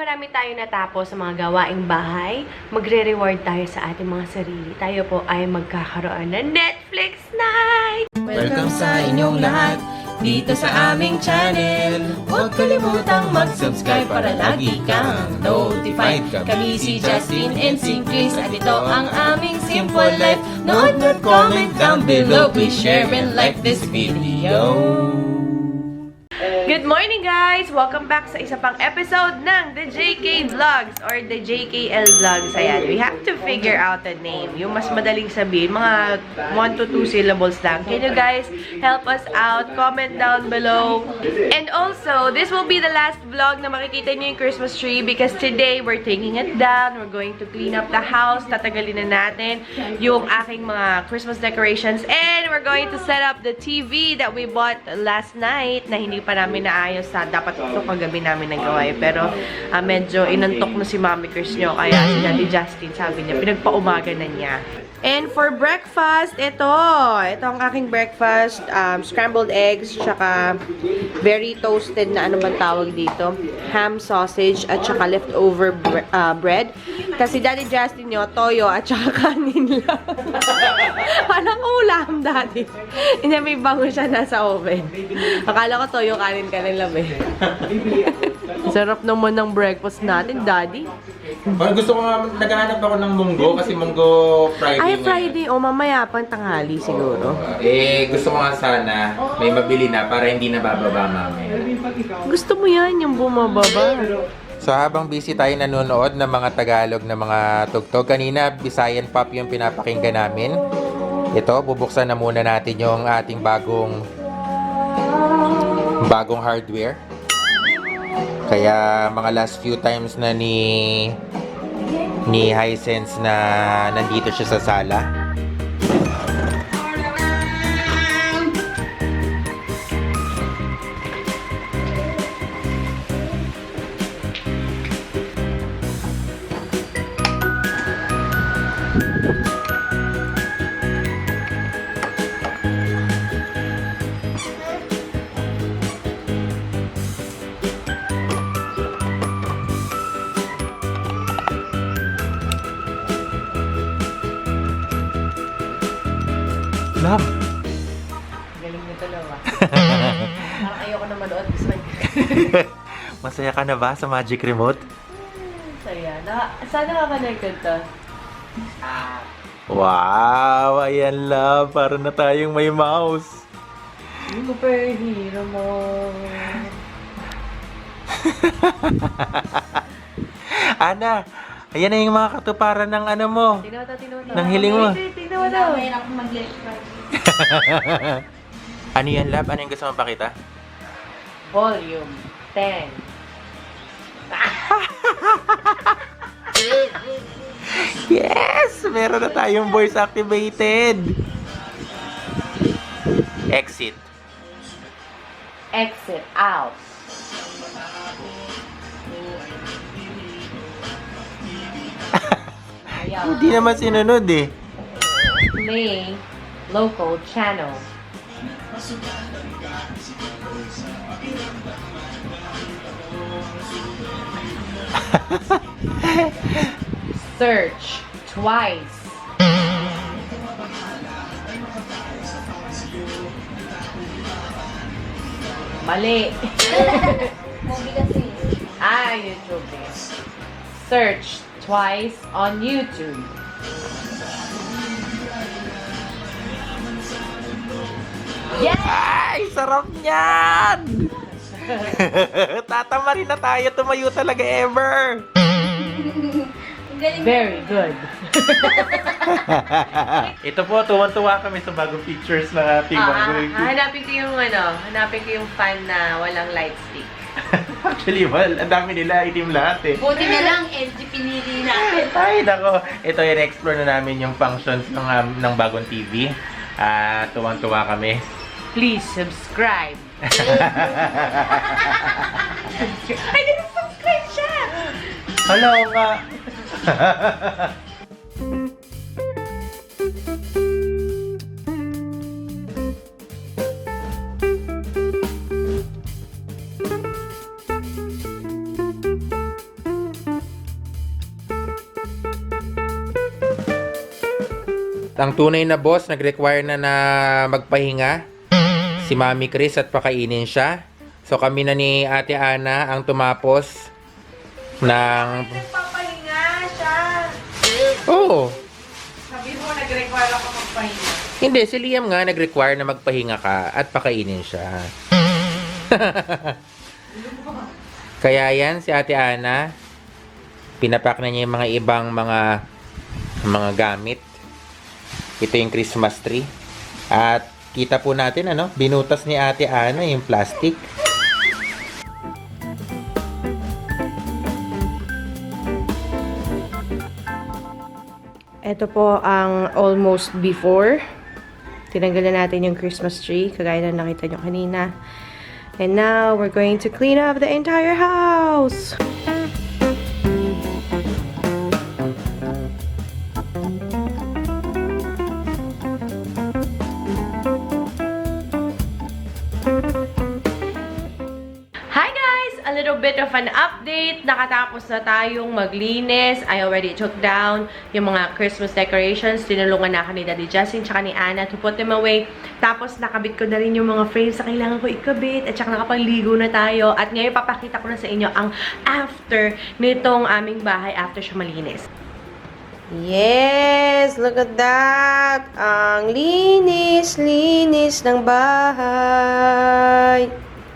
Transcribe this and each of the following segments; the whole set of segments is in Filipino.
marami tayo natapos sa mga gawaing bahay, magre-reward tayo sa ating mga sarili. Tayo po ay magkakaroon ng Netflix night! Welcome sa inyong lahat dito sa aming channel. Huwag kalimutang mag-subscribe para lagi kang notified. Kami si Justin and si Chris at ito ang aming Simple Life. Nood, comment down below. Please share and like this video. Good morning guys! Welcome back sa isa pang episode ng The JK Vlogs or The JKL Vlogs. Ayan, we have to figure out a name. Yung mas madaling sabihin, mga 1 to 2 syllables lang. Can you guys help us out? Comment down below. And also, this will be the last vlog na makikita niyo yung Christmas tree because today we're taking it down. We're going to clean up the house. Tatagalin na natin yung aking mga Christmas decorations. And we're going to set up the TV that we bought last night na hindi pa namin naayos sa dapat ito kagabi namin nagawa eh. Pero medyo inantok na si Mami Chris nyo. Kaya si Daddy Justin sabi niya, pinagpaumaga na niya. And for breakfast, ito ang aking breakfast, scrambled eggs, tsaka very toasted na ano bang tawag dito, ham sausage, at tsaka leftover bread. Kasi Daddy Justin nyo, toyo, at tsaka kanin lang. Anong ulam, Daddy? Hindi, may bango siya nasa oven. Akala ko toyo, kanin ka ng labi. Sarap naman ng breakfast natin, Daddy. Gusto ko nga, naghahanap ako ng munggo kasi munggo Friday. Ay, Friday. O, mamaya pang tanghali siguro. Gusto ko nga sana may mabili na para hindi nabababa mamaya. Gusto mo yan, yung bumababa. So habang busy tayo nanonood ng mga Tagalog na mga tugtog, kanina Visayan Pop yung pinapakinggan namin. Ito, bubuksan na muna natin yung ating bagong hardware. Kaya mga last few times na ni Hisense na nandito siya sa sala. Love. Galing na dalawa. Parang ayoko na manood. Gusto ko. Masaya ka na ba sa Magic Remote? Saya. Saan naka-connected to? Wow! Ayan, love. Para na tayong may mouse. Superhero mo. Ana, ayan na yung mga katuparan ng ano mo. Tinawata. Nang hiling mo. Tinawata. Mahirap mag-let Ano yan, love? Ano yung gusto mong pakita? Volume 10. Yes! Meron na tayong voice activated. Exit. Exit out. Ayaw. Hindi naman sinunod eh. Play local channel. Search twice. Mali. Movie kasi. YouTube. Search twice on YouTube. Yes! Ay, sarap niyan! Tatama rin na tayo. Tumayo talaga ever. Ang galing. Very good. Ito po, tuwan-tuwa kami sa bagong pictures ng ating Hanapin ko yung fan na walang light stick. Actually, well, ang dami nila, itim lahat eh. Buti na lang, LG pinili natin. Ay, nako. Ito, in-explore na namin yung functions ng bagong TV. Tuwang-tuwa kami. Please subscribe. Ay, nag-subscribe siya! Hello nga. ang tunay na boss nag-require na magpahinga. Si Mami Chris at pakainin siya. So kami na ni Ate Ana ang tumapos ng... Nagpapahinga siya. Oo. Sabi mo, nag-require ako magpahinga. Hindi, si Liam nga nag-require na magpahinga ka at pakainin siya. Kaya yan, si Ate Ana, pinapak na niya yung mga ibang mga gamit. Ito yung Christmas tree. At kita po natin, binutas ni Ate Ana yung plastic. Ito po ang almost before. Tinanggalan natin yung Christmas tree, kagaya na nakita nyo kanina. And now, we're going to clean up the entire house! Hi guys! A little bit of an update. Nakatapos na tayong maglinis. I already took down yung mga Christmas decorations. Tinulungan na ako ni Daddy Justin tsaka ni Anna to put them away. Tapos nakabit ko na rin yung mga frames na kailangan ko ikabit. At tsaka nakapangligo na tayo. At ngayon papakita ko na sa inyo ang after nitong aming bahay after siya malinis. Yes! Look at that! Ang linis-linis ng bahay.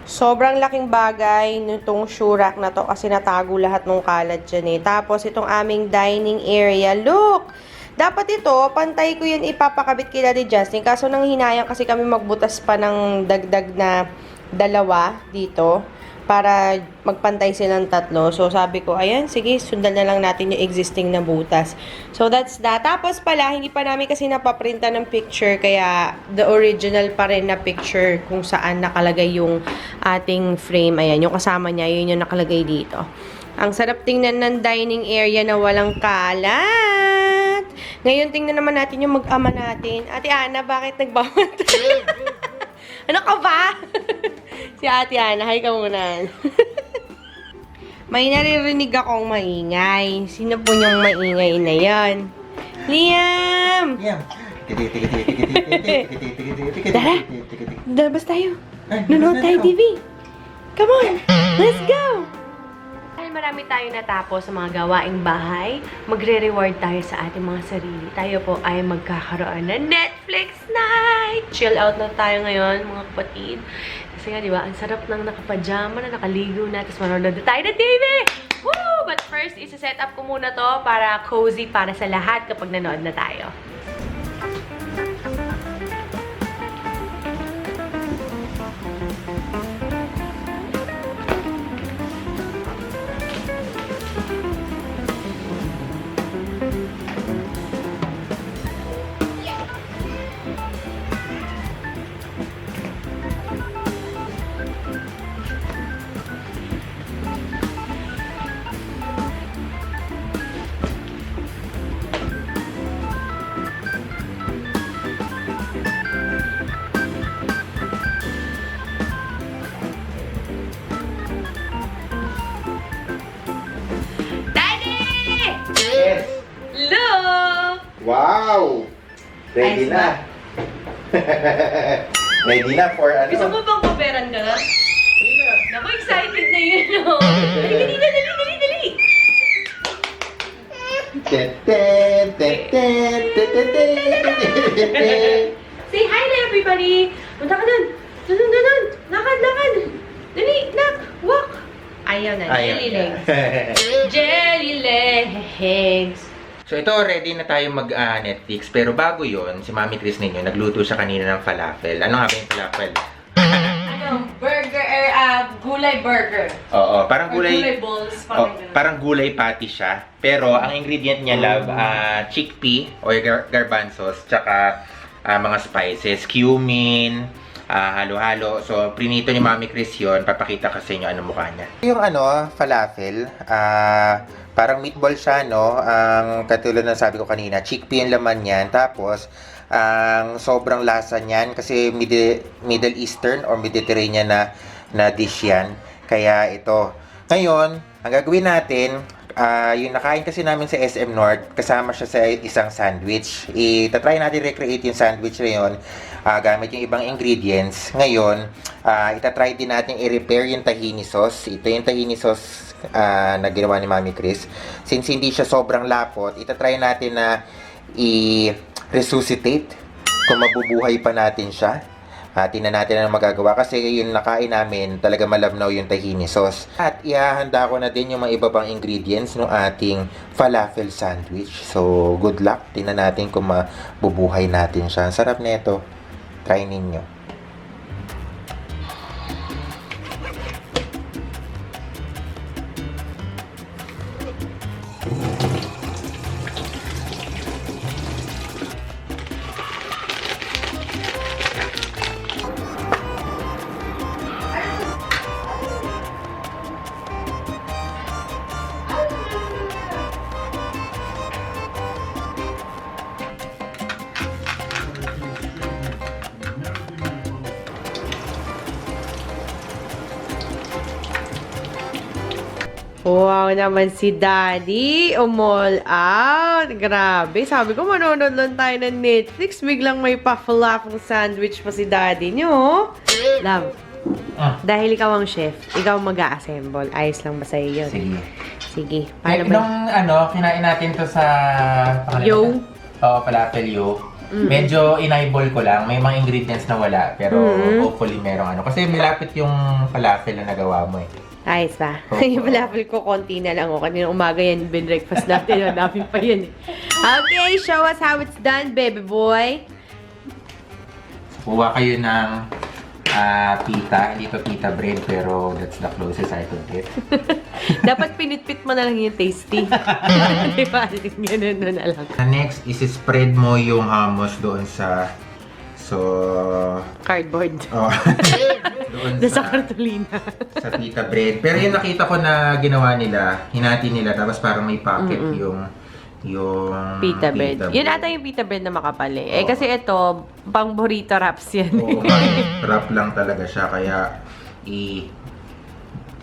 Sobrang laking bagay nitong shoe rack na to kasi natago lahat ng kalat dyan eh. Tapos itong aming dining area. Look! Dapat ito, pantay ko yun ipapakabit kay Daddy Justin. Kaso nang hinayang kasi kami magbutas pa ng dagdag na dalawa dito. Para magpantay silang tatlo. So, sabi ko, ayan, sige, sundan na lang natin yung existing na butas. So, that's that. Tapos pala, hindi pa namin kasi napaprinta ng picture. Kaya, the original pa rin na picture kung saan nakalagay yung ating frame. Ayan, yung kasama niya, yun yung nakalagay dito. Ang sarap tingnan ng dining area na walang kalat. Ngayon, tingnan naman natin yung mag-ama natin. Ate Ana, bakit nagbawat? Ano ka ba? Si Ate Ana, hi ka muna. May naririnig akong maingay. Sino po yung maingay na yon? Liam! Tara! Dalabas tayo. Nanonood tayo TV. Come on! Let's go! Dahil marami tayo natapos sa mga gawaing bahay, magre-reward tayo sa ating mga sarili. Tayo po ay magkakaroon ng Netflix night! Chill out na tayo ngayon, mga kapatid. Kasi nga, di ba, ang sarap ng nakapajama na nakaligo na, tapos manonood na tayo ng TV! Woo! But first, isa-set up ko muna to para cozy para sa lahat kapag nanood na tayo. Look! Wow! Ready Ayos na. Ready na for Gusto mo bang kaperan ka na? Naku, excited na yun, no? Dali, dali, dali, dali, dali! Say hi to everybody! Punta ka dun! Dun! Lakad, lakad! Dali, nak! Walk! Ayaw na, jelly legs. Jelly legs! So ito, ready na tayo mag-Netflix. Pero bago yon, si Mami Chris ninyo, nagluto siya kanina ng falafel. Ano nga ba yung falafel? Burger, gulay burger. Oo, parang gulay... Gulay balls. Parang gulay patty siya. Pero ang ingredient niya, love, chickpea or garbanzos, tsaka mga spices, cumin, halo-halo. So, prinito ni Mami Chris yun. Papakita ko sa inyo ano mukha niya. Yung falafel, parang meatball siya, no? Ang katulad ng sabi ko kanina, chickpea yung laman niyan. Tapos, ang sobrang lasa niyan kasi Middle Eastern or Mediterranean na dish yan. Kaya ito. Ngayon, ang gagawin natin, Yung nakain kasi namin sa SM North, kasama siya sa isang sandwich. Itatry natin recreate yung sandwich na yun gamit yung ibang ingredients. Ngayon, itatry din natin i-repair yung tahini sauce. Ito yung tahini sauce na ginawa ni Mami Chris. Since hindi siya sobrang lapot, itatry natin na i-resuscitate kung mabubuhay pa natin siya. Tingnan natin ang magagawa kasi yung nakain namin talaga malabnaw yung tahini sauce. At ihahanda ko na din yung mga iba pang ingredients ng ating falafel sandwich. So, good luck. Tingnan natin kung mabubuhay natin siya. Ang sarap nito. Try ninyo. Wow naman si Daddy. Umall out. Grabe. Sabi ko, manonood lang tayo ng Netflix. Biglang may pa-falafel sandwich pa si Daddy nyo. Love. Dahil ikaw ang chef, ikaw mag-a-assemble. Ayos lang ba sa'yo yun? Sige. Sige. Paano ba? Kinain natin to sa... Yo. Oo, falafel yo. Medyo in-eyeball ko lang. May mga ingredients na wala. Pero hopefully merong Kasi malapit yung falafel na nagawa mo eh. Ayos ba? Yung falafel ko, konti na lang. Kanina umaga yan, breakfast natin. Hanapin pa yan. Okay, show us how it's done, baby boy. Kuha kayo ng pita. Hindi to pita bread, pero that's the closest I could get. Dapat pinitpit mo na lang yung tasty. Diba? Ganun na lang. Next is spread mo yung hummus doon sa... Cardboard. Oh, doon Sa cartolina. sa pita bread. Pero yung nakita ko na ginawa nila, hinati nila, tapos parang may pocket yung Pita bread. Yun ata yung pita bread na makapal eh. Eh Oo. kasi ito, pang burrito wraps yan. Oo, wrap lang talaga siya, kaya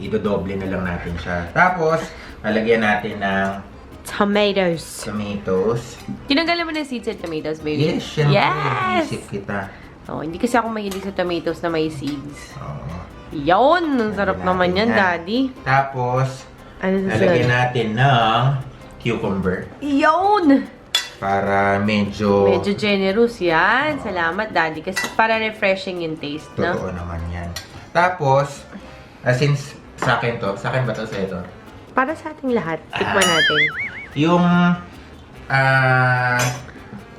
idodoble na lang natin siya. Tapos, lalagyan natin ng Tomatoes. tomatoes. Tinanggalan mo na yung seeds and tomatoes, baby? Yes, syempre. Yes! Isip kita. Oh, hindi kasi ako mahilig sa tomatoes na may seeds. Oo. Yun! Ang sarap naman yan, Daddy. Tapos, Ano sa lalagyan natin ng cucumber. Yun! Para medyo Generous yan. Salamat, Daddy. Kasi para refreshing yung taste, no? totoo naman yan. Tapos, since sa akin to, sa akin ba to sa ito? Para sa ating lahat. Tikman natin.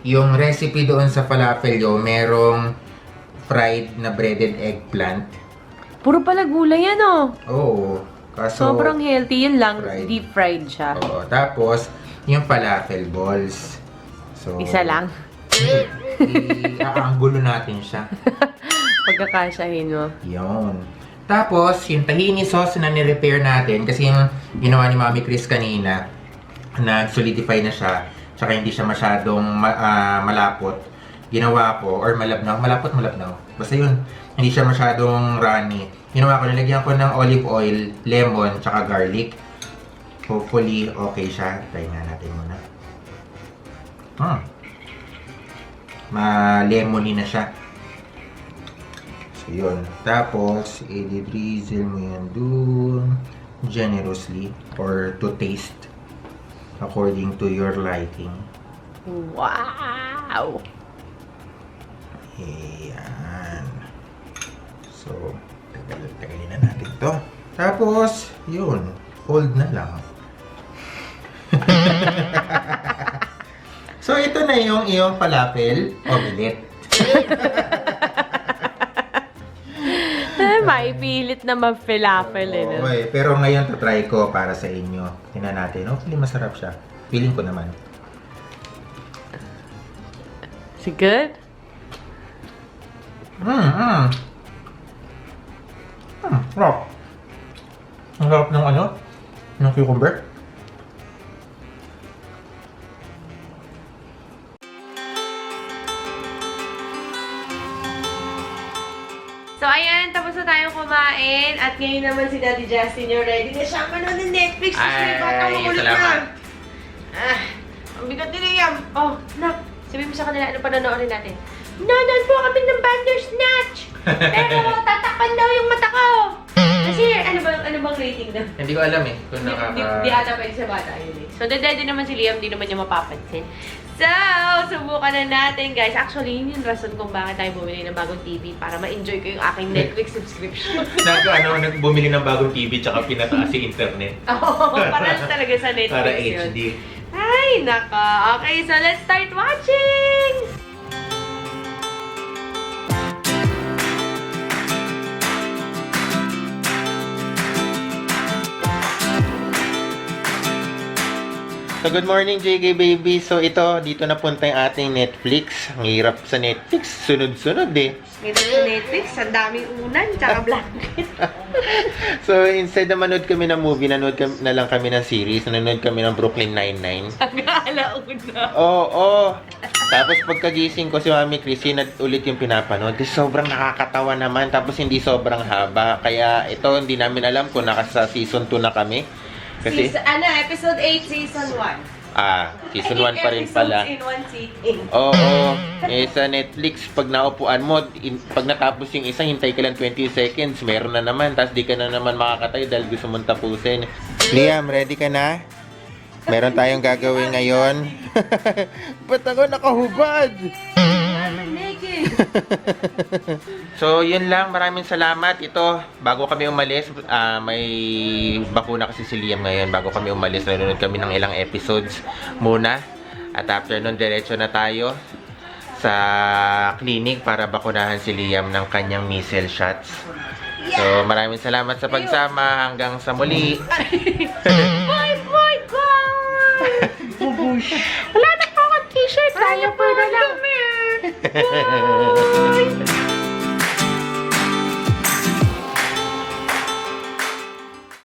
Yung recipe doon sa falafel yo, merong fried na breaded eggplant. Puro pala gulay yan, oh. Oo. Kaso, Sobrang healthy. Yun lang. fried. Deep fried siya. Oo. Tapos, yung falafel balls. So, Isa lang. Iaanggulo natin siya. Pagkakasyahin mo. Yun. Tapos, yung tahini sauce na ni-repair natin, kasi yung ginawa ni Mami Chris kanina, nag-solidify na siya, tsaka hindi siya masyadong malapot. Ginawa ko, or malabnaw, malapot-malabnaw. Basta yun, hindi siya masyadong runny. Ginawa ko, nilagyan ko ng olive oil, lemon, tsaka garlic. Hopefully, okay siya. Try nga natin muna. Ma-lemony na siya. So, yun. Tapos, i-drizzle mo yan dun generously or to taste according to your liking. Wow! Ayan. So, tagalin na natin to. Tapos, yun. Hold na lang. So, ito na yung iyong falafel omelette. Maipilit na mag-falafel eh. No? Okay, pero ngayon try ko para sa inyo. Tingnan natin. Hopefully masarap siya. Feeling ko naman. Is it good? Sarap. Ang sarap ng ng cucumber. So, ayan. Tapos na tayo tayong kumain at ngayon naman si Daddy Justin yung ready na siya manood ng Netflix. Tapos may batang makulit na. salamat. Ang bigat din yan. Oh, nak, sabihin mo sa kanila ano panonoodin natin. Nanonood po kami ng Bandersnatch. Pero tatakpan daw yung mata ko. Kasi ano bang rating na? Hindi ko alam eh. Kung Di ata pwede sa bata yun eh. So, daddy naman si Liam, di naman niya mapapansin. So, subukan na natin guys. Actually, yun yung rason kung bakit tayo bumili ng bagong TV para ma-enjoy ko yung aking Netflix subscription. Bumili ng bagong TV tsaka pinataas si internet. Oo, para talaga sa Netflix Para yun. HD. Ay, naka. Okay, so let's start watching! So, good morning, JK Baby. So, dito na punta yung ating Netflix. Ang hirap sa Netflix. Sunod-sunod eh. Ngayon sa Netflix, ang daming unan, tsaka blanket. So, instead na manood kami ng movie, nanood na lang kami ng series. Nanood kami ng Brooklyn Nine-Nine. Nag-aalauna. Oo. Tapos pagkagising ko si Mami Chris, yun ulit yung pinapanood. Kasi sobrang nakakatawa naman. Tapos hindi sobrang haba. Kaya ito, hindi namin alam kung nasa season 2 na kami. Kasi, Episode 8, Season 1. season 1 pa rin pala. In one sitting. Oo. Sa Netflix, pag naupuan mo, pag natapos yung isa, hintay ka lang 20 seconds, meron na naman. Tapos di ka na naman makakatayo dahil gusto mong tapusin. Liam, ready ka na? Meron tayong gagawin ngayon. Ba't ako nakahubad? So, yun lang. Maraming salamat. Ito, bago kami umalis, may bakuna kasi si Liam ngayon. Bago kami umalis, nanonood kami ng ilang episodes muna. At after nun, diretso na tayo sa clinic para bakunahan si Liam ng kanyang measles shots. So, maraming salamat sa pagsama. Hanggang sa muli. Bye, bye, bye! Wala na po akong t-shirt. Kaya po na lang. Bye!